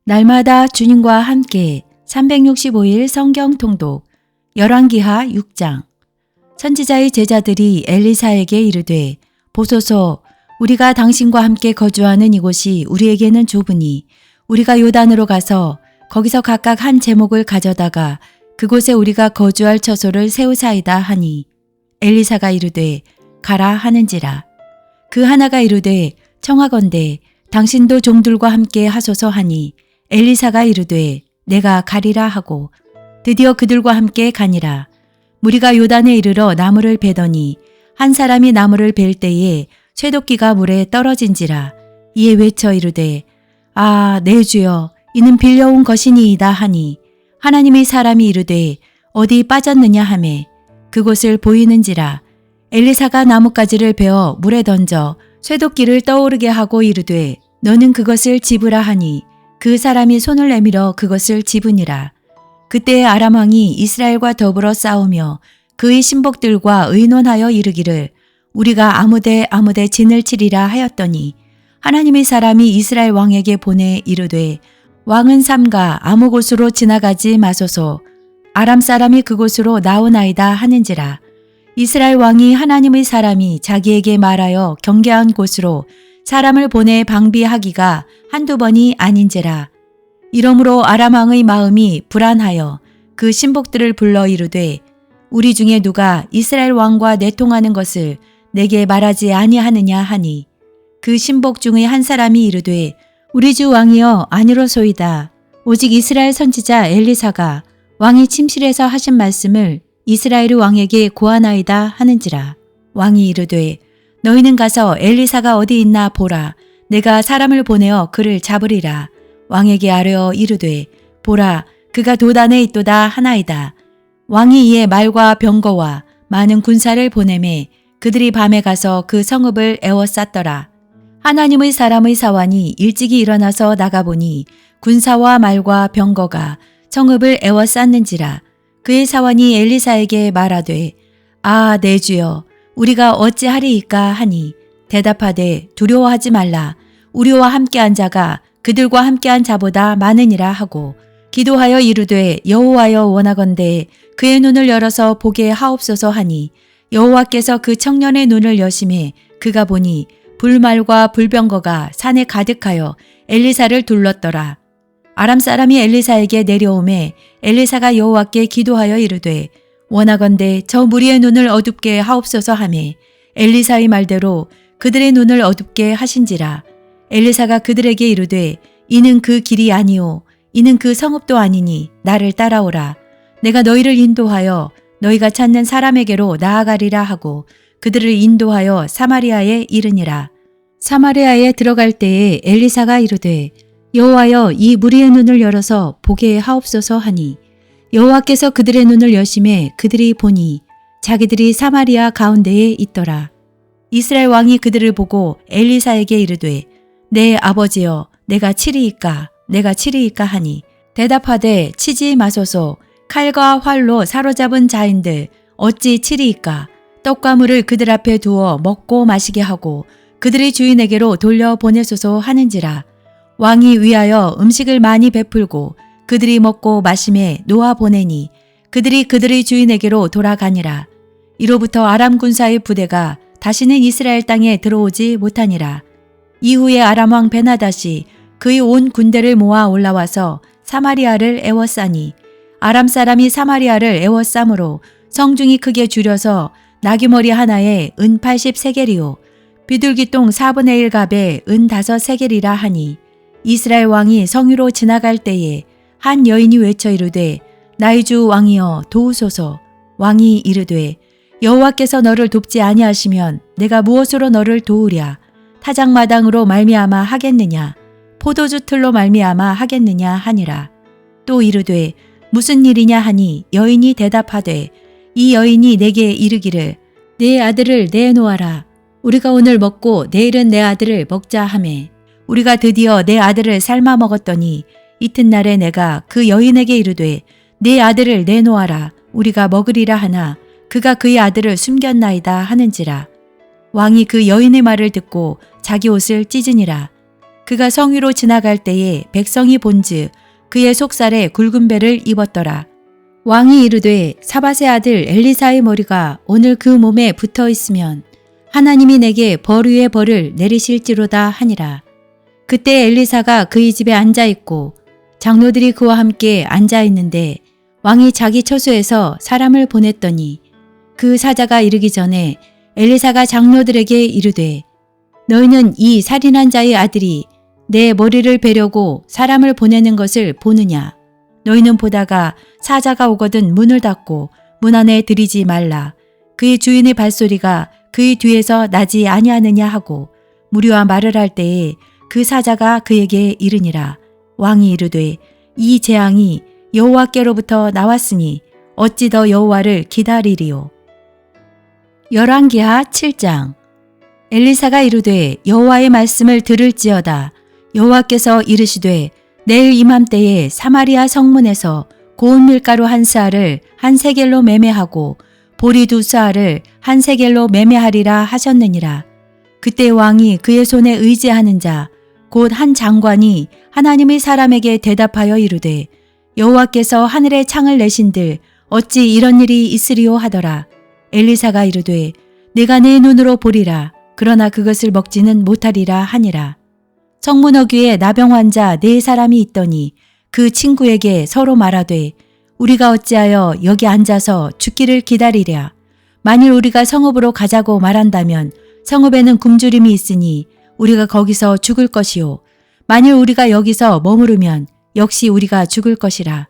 날마다 주님과 함께 365일 성경 통독 열왕기하 6장. 선지자의 제자들이 엘리사에게 이르되 보소서, 우리가 당신과 함께 거주하는 이곳이 우리에게는 좁으니 우리가 요단으로 가서 거기서 각각 한 제목을 가져다가 그곳에 우리가 거주할 처소를 세우사이다 하니, 엘리사가 이르되 가라 하는지라. 그 하나가 이르되 청하건대 당신도 종들과 함께 하소서 하니, 엘리사가 이르되 내가 가리라 하고 드디어 그들과 함께 가니라. 무리가 요단에 이르러 나무를 베더니 한 사람이 나무를 벨 때에 쇠도끼가 물에 떨어진지라. 이에 외쳐 이르되 아, 내 주여, 이는 빌려온 것이니이다 하니, 하나님의 사람이 이르되 어디 빠졌느냐 하매 그곳을 보이는지라. 엘리사가 나뭇가지를 베어 물에 던져 쇠도끼를 떠오르게 하고 이르되 너는 그것을 집으라 하니, 그 사람이 손을 내밀어 그것을 집으니라. 그때 아람 왕이 이스라엘과 더불어 싸우며 그의 신복들과 의논하여 이르기를 우리가 아무데 진을 치리라 하였더니, 하나님의 사람이 이스라엘 왕에게 보내 이르되 왕은 삼가 아무 곳으로 지나가지 마소서, 아람 사람이 그곳으로 나오나이다 하는지라. 이스라엘 왕이 하나님의 사람이 자기에게 말하여 경계한 곳으로 사람을 보내 방비하기가 한두 번이 아닌지라. 이러므로 아람 왕의 마음이 불안하여 그 신복들을 불러 이르되 우리 중에 누가 이스라엘 왕과 내통하는 것을 내게 말하지 아니하느냐 하니, 그 신복 중의 한 사람이 이르되 우리 주 왕이여 아니로소이다. 오직 이스라엘 선지자 엘리사가 왕이 침실에서 하신 말씀을 이스라엘 왕에게 고하나이다 하는지라. 왕이 이르되 너희는 가서 엘리사가 어디 있나 보라. 내가 사람을 보내어 그를 잡으리라. 왕에게 아뢰어 이르되 보라, 그가 도단에 있도다 하나이다. 왕이 이에 말과 병거와 많은 군사를 보내매 그들이 밤에 가서 그 성읍을 에워쌌더라. 하나님의 사람의 사환이 일찍이 일어나서 나가보니 군사와 말과 병거가 성읍을 에워쌌는지라. 그의 사환이 엘리사에게 말하되 아, 내 주여, 우리가 어찌하리이까 하니, 대답하되 두려워하지 말라. 우리와 함께한 자가 그들과 함께한 자보다 많으니라 하고 기도하여 이르되 여호와여 원하건대 그의 눈을 열어서 보게 하옵소서 하니, 여호와께서 그 청년의 눈을 여심해 그가 보니 불말과 불병거가 산에 가득하여 엘리사를 둘렀더라. 아람 사람이 엘리사에게 내려오매 엘리사가 여호와께 기도하여 이르되 원하건대 저 무리의 눈을 어둡게 하옵소서 하매 엘리사의 말대로 그들의 눈을 어둡게 하신지라. 엘리사가 그들에게 이르되 이는 그 길이 아니오, 이는 그 성읍도 아니니 나를 따라오라. 내가 너희를 인도하여 너희가 찾는 사람에게로 나아가리라 하고 그들을 인도하여 사마리아에 이르니라. 사마리아에 들어갈 때에 엘리사가 이르되 여호와여, 이 무리의 눈을 열어서 보게 하옵소서 하니, 여호와께서 그들의 눈을 여심해 그들이 보니 자기들이 사마리아 가운데에 있더라. 이스라엘 왕이 그들을 보고 엘리사에게 이르되 내 아버지여, 내가 치리이까 하니, 대답하되 치지 마소서. 칼과 활로 사로잡은 자인들 어찌 치리이까. 떡과 물을 그들 앞에 두어 먹고 마시게 하고 그들의 주인에게로 돌려보내소서 하는지라. 왕이 위하여 음식을 많이 베풀고 그들이 먹고 마심에 놓아 보내니 그들이 그들의 주인에게로 돌아가니라. 이로부터 아람 군사의 부대가 다시는 이스라엘 땅에 들어오지 못하니라. 이후에 아람 왕 베나닷이 그의 온 군대를 모아 올라와서 사마리아를 에워싸니, 아람 사람이 사마리아를 에워싸므로 성중이 크게 줄여서 나귀머리 하나에 은 80세겔이요 비둘기똥 4분의 1 갑에 은 5세겔이라 하니, 이스라엘 왕이 성위로 지나갈 때에 한 여인이 외쳐 이르되 나의 주 왕이여 도우소서. 왕이 이르되 여호와께서 너를 돕지 아니하시면 내가 무엇으로 너를 도우랴. 타작마당으로 말미암아 하겠느냐, 포도주 틀로 말미암아 하겠느냐 하니라. 또 이르되 무슨 일이냐 하니, 여인이 대답하되 이 여인이 내게 이르기를 내 아들을 내놓아라. 우리가 오늘 먹고 내일은 내 아들을 먹자 하매, 우리가 드디어 내 아들을 삶아 먹었더니 이튿날에 내가 그 여인에게 이르되 내 아들을 내놓아라. 우리가 먹으리라 하나 그가 그의 아들을 숨겼나이다 하는지라. 왕이 그 여인의 말을 듣고 자기 옷을 찢으니라. 그가 성 위로 지나갈 때에 백성이 본즉 그의 속살에 굵은 배를 입었더라. 왕이 이르되 사밧의 아들 엘리사의 머리가 오늘 그 몸에 붙어 있으면 하나님이 내게 벌 위에 벌을 내리실지로다 하니라. 그때 엘리사가 그의 집에 앉아 있고 장로들이 그와 함께 앉아 있는데 왕이 자기 처소에서 사람을 보냈더니 그 사자가 이르기 전에 엘리사가 장로들에게 이르되 너희는 이 살인한 자의 아들이 내 머리를 베려고 사람을 보내는 것을 보느냐. 너희는 보다가 사자가 오거든 문을 닫고 문 안에 들이지 말라. 그의 주인의 발소리가 그의 뒤에서 나지 아니하느냐 하고 무리와 말을 할 때에 그 사자가 그에게 이르니라. 왕이 이르되 이 재앙이 여호와께로부터 나왔으니 어찌 더 여호와를 기다리리요. 열왕기하 7장. 엘리사가 이르되 여호와의 말씀을 들을지어다. 여호와께서 이르시되 내일 이맘때에 사마리아 성문에서 고운 밀가루 한 스아를 한 세겔로 매매하고 보리 두 스아를 한 세겔로 매매하리라 하셨느니라. 그때 왕이 그의 손에 의지하는 자 곧 한 장관이 하나님의 사람에게 대답하여 이르되 여호와께서 하늘에 창을 내신들 어찌 이런 일이 있으리요 하더라. 엘리사가 이르되 내가 내 눈으로 보리라. 그러나 그것을 먹지는 못하리라 하니라. 성문 어귀에 나병 환자 4사람이 있더니 그 친구에게 서로 말하되 우리가 어찌하여 여기 앉아서 죽기를 기다리랴. 만일 우리가 성읍으로 가자고 말한다면 성읍에는 굶주림이 있으니 우리가 거기서 죽을 것이요. 만일 우리가 여기서 머무르면 역시 우리가 죽을 것이라.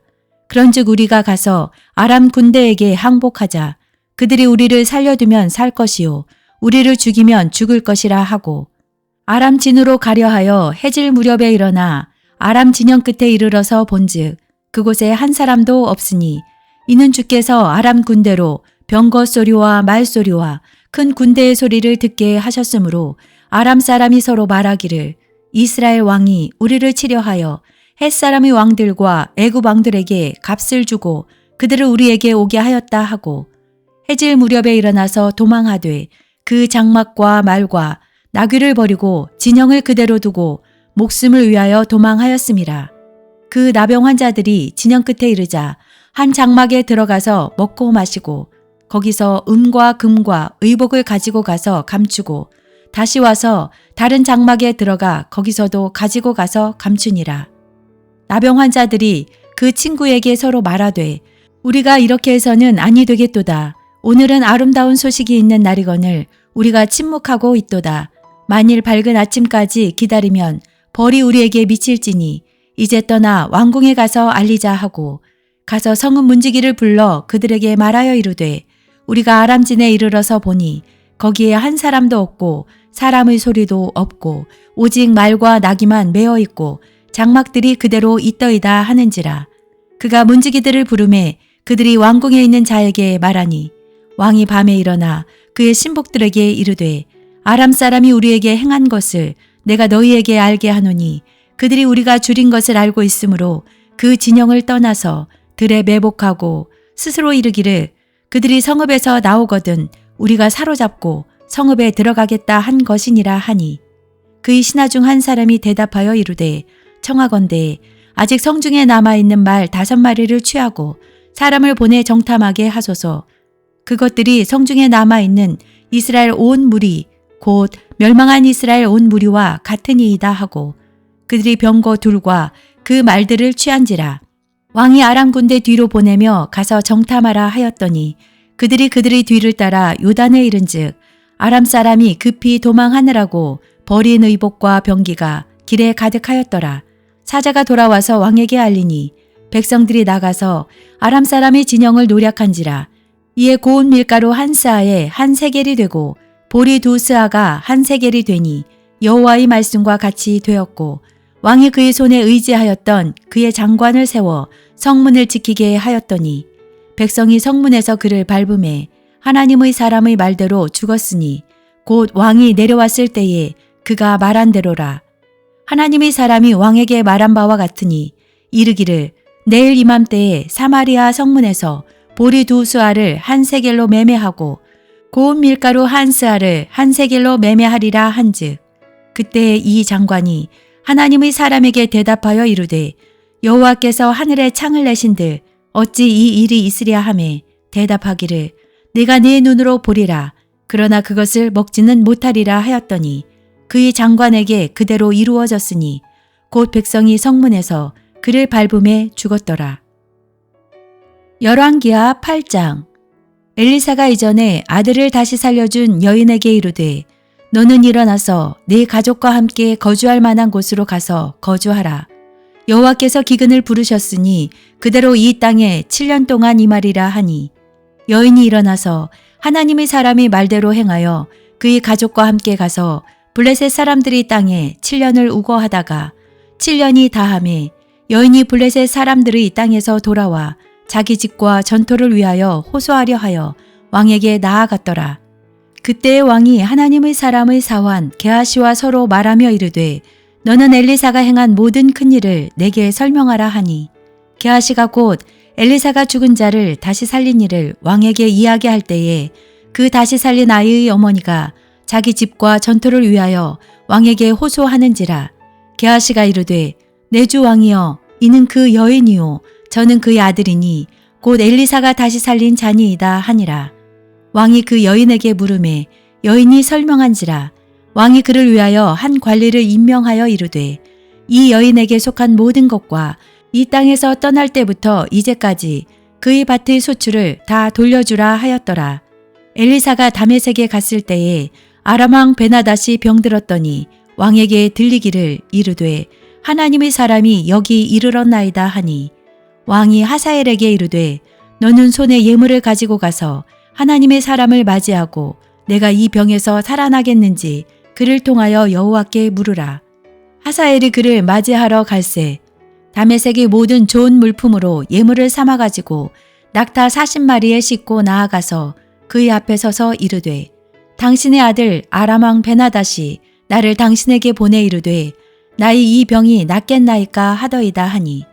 그런즉 우리가 가서 아람 군대에게 항복하자. 그들이 우리를 살려두면 살 것이요. 우리를 죽이면 죽을 것이라 하고 아람 진으로 가려 하여 해질 무렵에 일어나 아람 진영 끝에 이르러서 본즉 그곳에 한 사람도 없으니 이는 주께서 아람 군대로 병거 소리와 말 소리와 큰 군대의 소리를 듣게 하셨으므로 아람 사람이 서로 말하기를 이스라엘 왕이 우리를 치려하여 헷 사람의 왕들과 애굽 왕들에게 값을 주고 그들을 우리에게 오게 하였다 하고 해질 무렵에 일어나서 도망하되 그 장막과 말과 나귀를 버리고 진영을 그대로 두고 목숨을 위하여 도망하였음이라. 그 나병 환자들이 진영 끝에 이르자 한 장막에 들어가서 먹고 마시고 거기서 은과 금과 의복을 가지고 가서 감추고 다시 와서 다른 장막에 들어가 거기서도 가지고 가서 감추니라. 나병 환자들이 그 친구에게 서로 말하되 우리가 이렇게 해서는 아니 되겠도다. 오늘은 아름다운 소식이 있는 날이거늘 우리가 침묵하고 있도다. 만일 밝은 아침까지 기다리면 벌이 우리에게 미칠지니 이제 떠나 왕궁에 가서 알리자 하고 가서 성읍 문지기를 불러 그들에게 말하여 이르되 우리가 아람진에 이르러서 보니 거기에 한 사람도 없고 사람의 소리도 없고 오직 말과 나귀만 메어 있고 장막들이 그대로 있더이다 하는지라. 그가 문지기들을 부르매 그들이 왕궁에 있는 자에게 말하니 왕이 밤에 일어나 그의 신복들에게 이르되 아람 사람이 우리에게 행한 것을 내가 너희에게 알게 하노니 그들이 우리가 줄인 것을 알고 있으므로 그 진영을 떠나서 들에 매복하고 스스로 이르기를 그들이 성읍에서 나오거든 우리가 사로잡고 성읍에 들어가겠다 한 것이니라 하니 그의 신하 중 한 사람이 대답하여 이르되 청하건대 아직 성중에 남아있는 말 5마리를 취하고 사람을 보내 정탐하게 하소서. 그것들이 성중에 남아있는 이스라엘 온 무리 곧 멸망한 이스라엘 온 무리와 같으니이다 하고 그들이 병거 둘과 그 말들을 취한지라. 왕이 아람 군대 뒤로 보내며 가서 정탐하라 하였더니 그들이 뒤를 따라 요단에 이른즉 아람 사람이 급히 도망하느라고 버린 의복과 병기가 길에 가득하였더라. 사자가 돌아와서 왕에게 알리니 백성들이 나가서 아람 사람의 진영을 노략한지라. 이에 고운 밀가루 한 스아에 한 세겔이 되고 보리 2스아가 한 세겔이 되니 여호와의 말씀과 같이 되었고 왕이 그의 손에 의지하였던 그의 장관을 세워 성문을 지키게 하였더니 백성이 성문에서 그를 밟음에 하나님의 사람의 말대로 죽었으니 곧 왕이 내려왔을 때에 그가 말한 대로라. 하나님의 사람이 왕에게 말한 바와 같으니 이르기를 내일 이맘때에 사마리아 성문에서 보리 2스아를 한 세겔로 매매하고 고운 밀가루 한 스아를 한 세겔로 매매하리라 한즉 그때 이 장관이 하나님의 사람에게 대답하여 이르되 여호와께서 하늘에 창을 내신들 어찌 이 일이 있으랴 하매 대답하기를 내가 네 눈으로 보리라 그러나 그것을 먹지는 못하리라 하였더니 그의 장관에게 그대로 이루어졌으니 곧 백성이 성문에서 그를 밟음에 죽었더라. 열왕기하 8장. 엘리사가 이전에 아들을 다시 살려준 여인에게 이르되 너는 일어나서 네 가족과 함께 거주할 만한 곳으로 가서 거주하라. 여호와께서 기근을 부르셨으니 그대로 이 땅에 7년 동안 임하리라 하니 여인이 일어나서 하나님의 사람이 말대로 행하여 그의 가족과 함께 가서 블레셋 사람들이 땅에 7년을 우거하다가 7년이 다함에 여인이 블레셋 사람들의 땅에서 돌아와 자기 집과 전토를 위하여 호소하려 하여 왕에게 나아갔더라. 그때의 왕이 하나님의 사람의 사환 게하시와 서로 말하며 이르되 너는 엘리사가 행한 모든 큰 일을 내게 설명하라 하니 게하시가 곧 엘리사가 죽은 자를 다시 살린 일을 왕에게 이야기할 때에 그 다시 살린 아이의 어머니가 자기 집과 전토를 위하여 왕에게 호소하는지라. 게하시가 이르되 내 주 왕이여 이는 그 여인이요 저는 그의 아들이니 곧 엘리사가 다시 살린 자니이다 하니라. 왕이 그 여인에게 물으매 여인이 설명한지라. 왕이 그를 위하여 한 관리를 임명하여 이르되 이 여인에게 속한 모든 것과 이 땅에서 떠날 때부터 이제까지 그의 밭의 소출을 다 돌려주라 하였더라. 엘리사가 다메섹에 갔을 때에 아람 왕 베나닷이 병들었더니 왕에게 들리기를 이르되 하나님의 사람이 여기 이르렀나이다 하니 왕이 하사엘에게 이르되 너는 손에 예물을 가지고 가서 하나님의 사람을 맞이하고 내가 이 병에서 살아나겠는지 그를 통하여 여호와께 물으라. 하사엘이 그를 맞이하러 갈새 다메섹의 모든 좋은 물품으로 예물을 삼아 가지고 낙타 40마리에 싣고 나아가서 그의 앞에 서서 이르되 당신의 아들 아람 왕 베나닷이 나를 당신에게 보내 이르되 나의 이 병이 낫겠나이까 하더이다 하니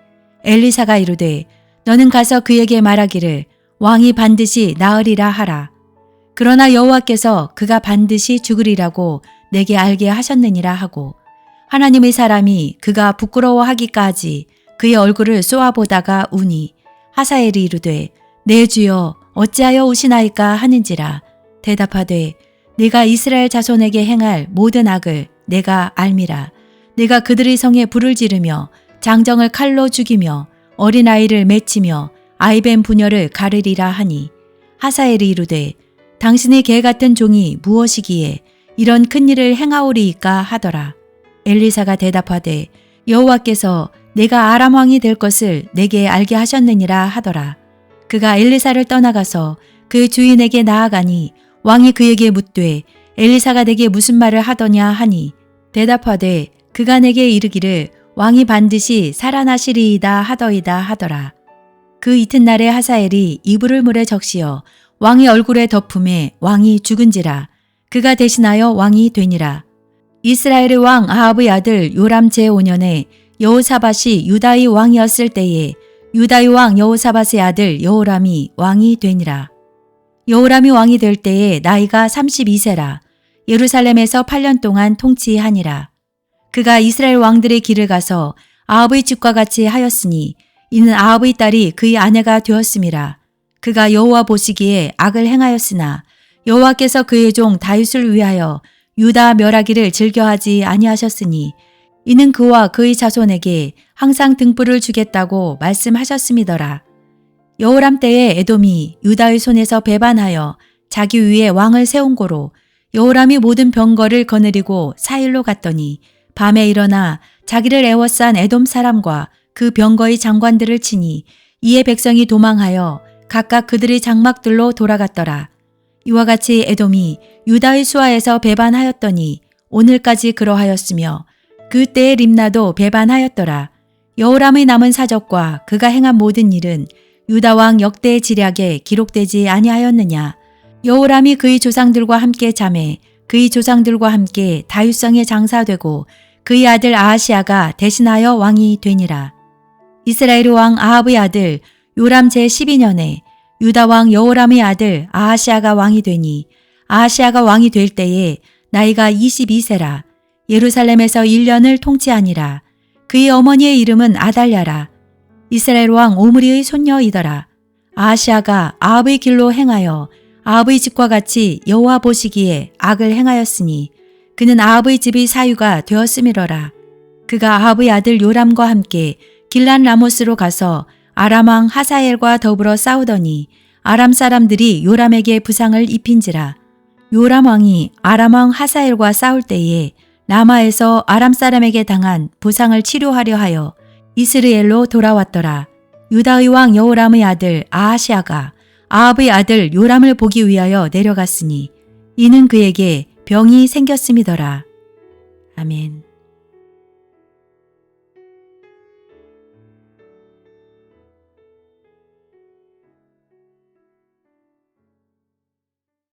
엘리사가 이르되 너는 가서 그에게 말하기를 왕이 반드시 나으리라 하라. 그러나 여호와께서 그가 반드시 죽으리라고 내게 알게 하셨느니라 하고 하나님의 사람이 그가 부끄러워하기까지 그의 얼굴을 쏘아보다가 우니 하사엘이 이르되 내 주여 어찌하여 우시나이까 하는지라. 대답하되 네가 이스라엘 자손에게 행할 모든 악을 내가 알미라. 네가 그들의 성에 불을 지르며 장정을 칼로 죽이며 어린아이를 맺히며 아이뱀 부녀를 가르리라 하니 하사엘이 이르되 당신의 개 같은 종이 무엇이기에 이런 큰 일을 행하오리이까 하더라. 엘리사가 대답하되 여호와께서 내가 아람 왕이 될 것을 내게 알게 하셨느니라 하더라. 그가 엘리사를 떠나가서 그 주인에게 나아가니 왕이 그에게 묻되 엘리사가 내게 무슨 말을 하더냐 하니 대답하되 그가 내게 이르기를 왕이 반드시 살아나시리이다 하더이다 하더라. 그 이튿날에 하사엘이 이불을 물에 적시어 왕의 얼굴에 덮음에 왕이 죽은지라. 그가 대신하여 왕이 되니라. 이스라엘의 왕 아합의 아들 요람 제5년에 여호사밧이 유다의 왕이었을 때에 유다의 왕 여호사밧의 아들 여호람이 왕이 되니라. 여호람이 왕이 될 때에 나이가 32세라. 예루살렘에서 8년 동안 통치하니라. 그가 이스라엘 왕들의 길을 가서 아합의 집과 같이 하였으니 이는 아합의 딸이 그의 아내가 되었음이라. 그가 여호와 보시기에 악을 행하였으나 여호와께서 그의 종 다윗을 위하여 유다 멸하기를 즐겨하지 아니하셨으니 이는 그와 그의 자손에게 항상 등불을 주겠다고 말씀하셨음이더라. 여호람 때에 에돔이 유다의 손에서 배반하여 자기 위에 왕을 세운 고로 여호람이 모든 병거를 거느리고 사일로 갔더니 밤에 일어나 자기를 애워싼 에돔 사람과 그 병거의 장관들을 치니 이에 백성이 도망하여 각각 그들의 장막들로 돌아갔더라. 이와 같이 에돔이 유다의 수하에서 배반하였더니 오늘까지 그러하였으며 그때의 림나도 배반하였더라. 여호람의 남은 사적과 그가 행한 모든 일은 유다 왕 역대의 지략에 기록되지 아니하였느냐. 여호람이 그의 조상들과 함께 잠에 그의 조상들과 함께 다윗성에 장사되고 그의 아들 아하시아가 대신하여 왕이 되니라. 이스라엘 왕 아합의 아들 요람 제12년에 유다 왕 여호람의 아들 아하시아가 왕이 되니 아하시아가 왕이 될 때에 나이가 22세라. 예루살렘에서 1년을 통치하니라. 그의 어머니의 이름은 아달랴라. 이스라엘 왕 오므리의 손녀이더라. 아하시아가 아합의 길로 행하여 아합의 집과 같이 여호와 보시기에 악을 행하였으니 그는 아합의 집의 사유가 되었음이러라. 그가 아합의 아들 요람과 함께 길란 라모스로 가서 아람 왕 하사엘과 더불어 싸우더니 아람 사람들이 요람에게 부상을 입힌지라. 요람 왕이 아람 왕 하사엘과 싸울 때에 라마에서 아람 사람에게 당한 부상을 치료하려 하여 이스라엘로 돌아왔더라. 유다의 왕 여호람의 아들 아하시아가 아합의 아들 요람을 보기 위하여 내려갔으니 이는 그에게 병이 생겼음이더라. 아멘.